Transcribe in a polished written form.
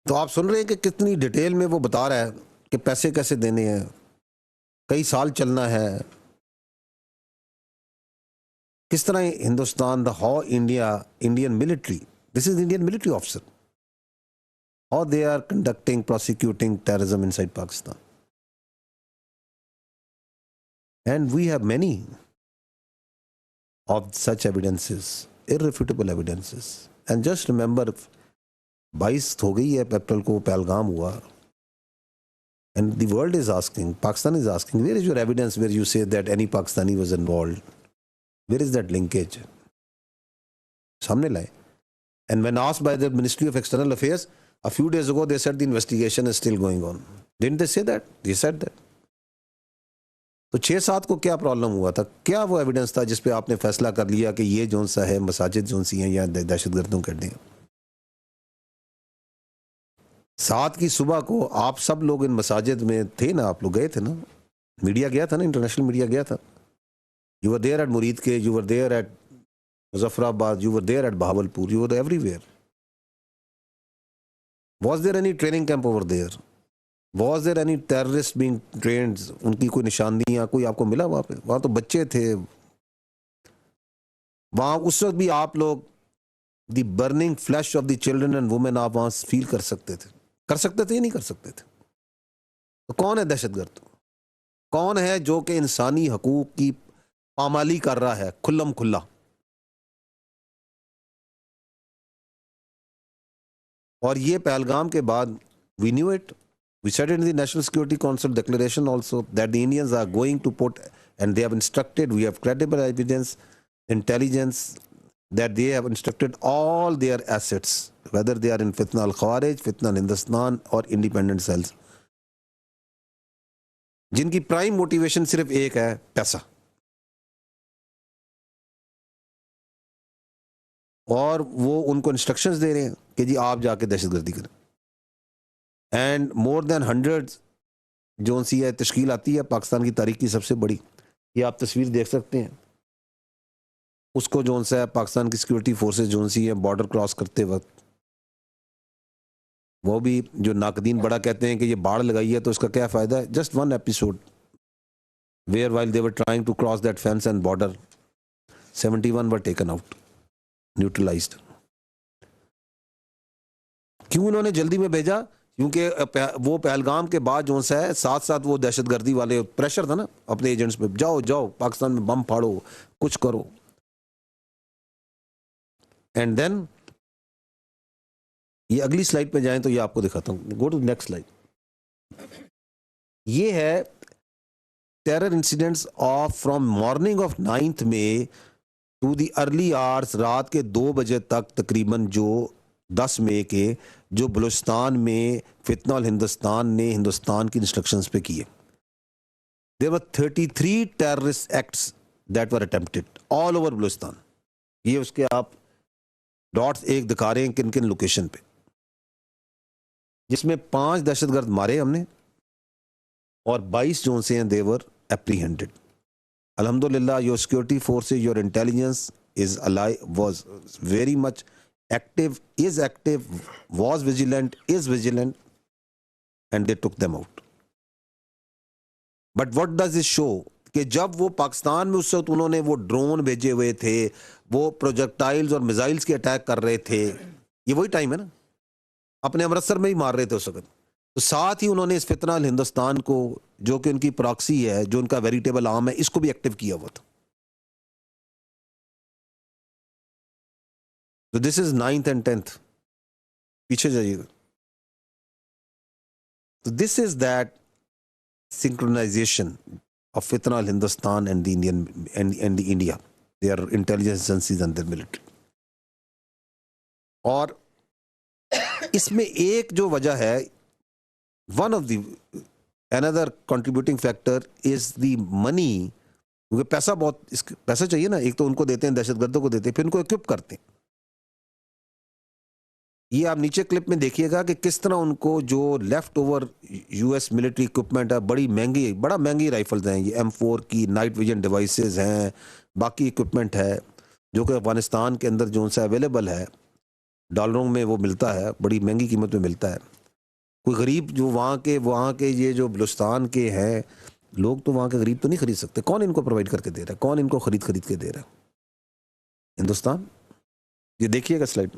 تو آپ سن رہے ہیں کہ کتنی ڈیٹیل میں وہ بتا رہا ہے کہ پیسے کیسے دینے ہیں، کئی سال چلنا ہے، کس طرح ہندوستان دا how Indian military, this is Indian military officer, how they are conducting prosecuting terrorism inside Pakistan. And we have many of such evidences, irrefutable evidences. And just remember 22 ہو گئی ہے اپریل کو پہلگام ہوا. And the world is asking, Pakistan is asking, where is your evidence where you say that any Pakistani was involved? Where is that linkage? سامنے لائے. And when asked by the Ministry of External Affairs, a few days ago they said the investigation is still going on. Didn't they say that? They said that. تو 6-7 کو کیا problem ہوا تھا؟ کیا وہ evidence تھا جس پہ آپ نے فیصلہ کر لیا کہ یہ جون سا ہے مساجد جون سی ہیں یا دہشت گردوں کر دیں؟ 7 کی صبح کو آپ سب لوگ ان مساجد میں تھے نا، آپ لوگ گئے تھے نا، میڈیا گیا تھا نا، انٹرنیشنل میڈیا گیا تھا. You were there at Muridke, you were there at Muzaffarabad, you were there at Bahawalpur, you were everywhere. Was there any training camp over there? Was there any terrorist being trained? ان کی کوئی نشاندیاں کوئی آپ کو ملا وہاں پہ؟ وہاں تو بچے تھے وہاں اس وقت بھی. آپ لوگ the burning flesh of the children and women آپ وہاں فیل کر سکتے تھے یا نہیں کر سکتے تھے؟ تو کون ہے دہشت گرد؟ کون ہے جو کہ انسانی حقوق کی پامالی کر رہا ہے کھلم کھلا؟ اور یہ پہلگام کے بعد we knew it. We said it in the National Security Council declaration also that the Indians are going to put, and they have instructed, we have credible evidence, intelligence, that they have instructed all their assets, whether they are in Fitna al-Khawarij, Fitna al-Hindustan or independent cells, جن کی prime motivation صرف ایک ہے، پیسہ. اور وہ ان کو instructions دے رہے ہیں کہ جی آپ جا کے دہشت گردی کریں. اینڈ مور دین 100 جون سی ہے تشکیل آتی ہے پاکستان کی تاریخ کی سب سے بڑی. یہ آپ تصویر دیکھ سکتے ہیں. اس کو جون سا ہے پاکستان کی سیکورٹی فورسز جون سی ہے بارڈر کراس کرتے وقت، وہ بھی جو ناقدین بڑا کہتے ہیں کہ یہ باڑ لگائی ہے تو اس کا کیا فائدہ ہے. Just one episode where while they were trying to cross that fence and border 71 were taken out, neutralized. کیوں انہوں نے جلدی میں بھیجا؟ کیونکہ وہ پہلگام کے بعد جو ہے ساتھ ساتھ وہ دہشت گردی والے پریشر تھا نا اپنے ایجنٹس پہ، جاؤ پاکستان میں بم پھاڑو، کچھ کرو. اینڈ دین یہ اگلی سلائڈ پہ جائیں تو یہ آپ کو دکھاتا ہوں. Go to next slide. یہ ہے terror incidents of from morning of 9 May to the early hours, رات کے 2 بجے تک تقریباً، جو 10 مئی کے جو بلوچستان میں فتنہ الہندوستان نے ہندوستان کی انسٹرکشنز پہ کیے. There were 33 terrorist acts that were attempted all over Balochistan. یہ اس کے آپ ڈاٹس ایک دکھا رہے ہیں کن کن لوکیشن پہ، جس میں 5 دہشت گرد مارے ہم نے اور 22 جو سے ہیں they were apprehended. الحمدللہ your security forces, your intelligence is alive, was very much active, is active, was vigilant, is vigilant, and they took them out. But what does this show? کہ جب وہ پاکستان میں اس وقت انہوں نے وہ ڈرون بھیجے ہوئے تھے، وہ پروجیکٹائلز اور میزائلز کے اٹیک کر رہے تھے، یہ وہی ٹائم ہے نا، اپنے امرتسر میں ہی مار رہے تھے اس وقت. تو ساتھ ہی انہوں نے اس فتنہ الہندوستان کو، جو کہ ان کی پراکسی ہے، جو ان کا ویریٹیبل آرم ہے، اس کو بھی ایکٹیو کیا ہوا تھا. تو this is 9th and 10th. پیچھے جائیے گا. تو this is that synchronization of Fitna al-Hindustan and the Indian and the India, their intelligence agencies and their military. اور اس میں ایک جو وجہ ہے، one of the another contributing factor is the money. کیونکہ پیسہ پیسہ چاہیے نا، ایک تو ان کو دیتے ہیں، دہشت گردوں کو دیتے ہیں، پھر ان کو ایکوپ کرتے ہیں. یہ آپ نیچے کلپ میں دیکھیے گا کہ کس طرح ان کو جو left over U S military equipment ہے، بڑا مہنگی رائفلز ہیں، یہ M4 کی نائٹ ویژن ڈیوائسز ہیں، باقی اکوپمنٹ ہے جو کہ افغانستان کے اندر جو ان سے اویلیبل ہے، ڈالروں میں وہ ملتا ہے، بڑی مہنگی قیمت میں ملتا ہے. کوئی غریب جو وہاں کے یہ جو بلوچستان کے ہیں لوگ تو وہاں کے غریب تو نہیں خرید سکتے. کون ان کو پرووائڈ کر کے دے رہا ہے؟ کون ان کو خرید کے دے رہا ہے؟ ہندوستان. یہ دیکھیے گا سلائڈ.